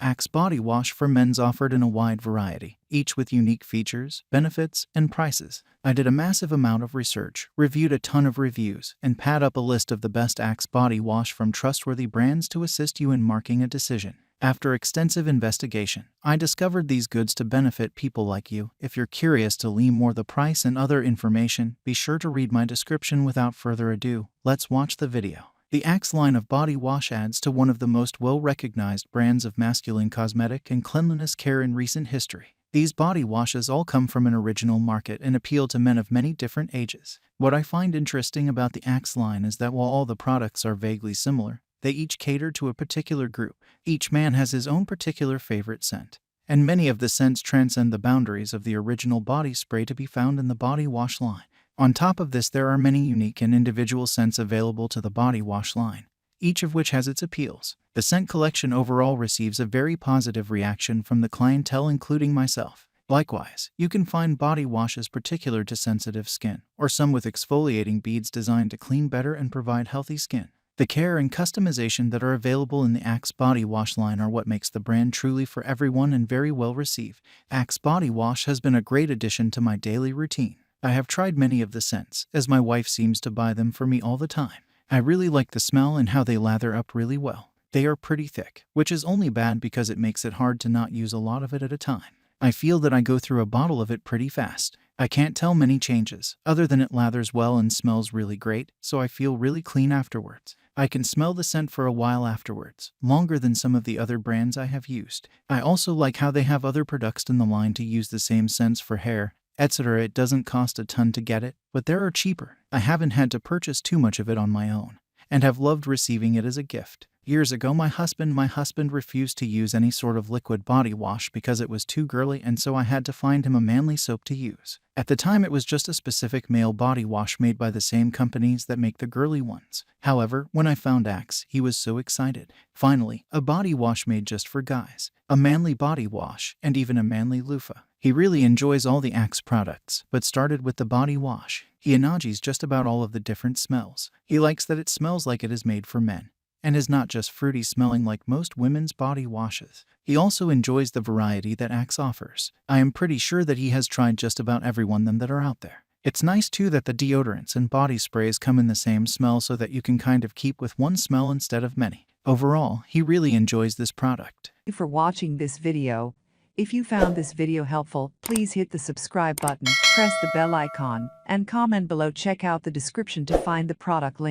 Axe body wash for men's offered in a wide variety, each with unique features, benefits, and prices. I did a massive amount of research, reviewed a ton of reviews, and pad up a list of the best Axe body wash from trustworthy brands to assist you in making a decision. After extensive investigation, I discovered these goods to benefit people like you. If you're curious to learn more the price and other information, be sure to read my description. Without further ado, let's watch the video. The Axe line of body wash adds to one of the most well-recognized brands of masculine cosmetic and cleanliness care in recent history. These body washes all come from an original market and appeal to men of many different ages. What I find interesting about the Axe line is that while all the products are vaguely similar, they each cater to a particular group. Each man has his own particular favorite scent, and many of the scents transcend the boundaries of the original body spray to be found in the body wash line. On top of this, there are many unique and individual scents available to the body wash line, each of which has its appeals. The scent collection overall receives a very positive reaction from the clientele, including myself. Likewise, you can find body washes particular to sensitive skin, or some with exfoliating beads designed to clean better and provide healthy skin. The care and customization that are available in the Axe body wash line are what makes the brand truly for everyone and very well received. Axe body wash has been a great addition to my daily routine. I have tried many of the scents, as my wife seems to buy them for me all the time. I really like the smell and how they lather up really well. They are pretty thick, which is only bad because it makes it hard to not use a lot of it at a time. I feel that I go through a bottle of it pretty fast. I can't tell many changes, other than it lathers well and smells really great, so I feel really clean afterwards. I can smell the scent for a while afterwards, longer than some of the other brands I have used. I also like how they have other products in the line to use the same scents for hair, etc. It doesn't cost a ton to get it, but there are cheaper. I haven't had to purchase too much of it on my own, and have loved receiving it as a gift. Years ago, my husband refused to use any sort of liquid body wash because it was too girly, and so I had to find him a manly soap to use. At the time, it was just a specific male body wash made by the same companies that make the girly ones. However, when I found Axe, he was so excited. Finally, a body wash made just for guys. A manly body wash, and even a manly loofah. He really enjoys all the Axe products, but started with the body wash. He enjoys just about all of the different smells. He likes that it smells like it is made for men, and is not just fruity smelling like most women's body washes. He also enjoys the variety that Axe offers. I am pretty sure that he has tried just about every one of them that are out there. It's nice too that the deodorants and body sprays come in the same smell so that you can kind of keep with one smell instead of many. Overall, he really enjoys this product. Thank you for watching this video. If you found this video helpful, please hit the subscribe button, press the bell icon, and comment below. Check out the description to find the product link.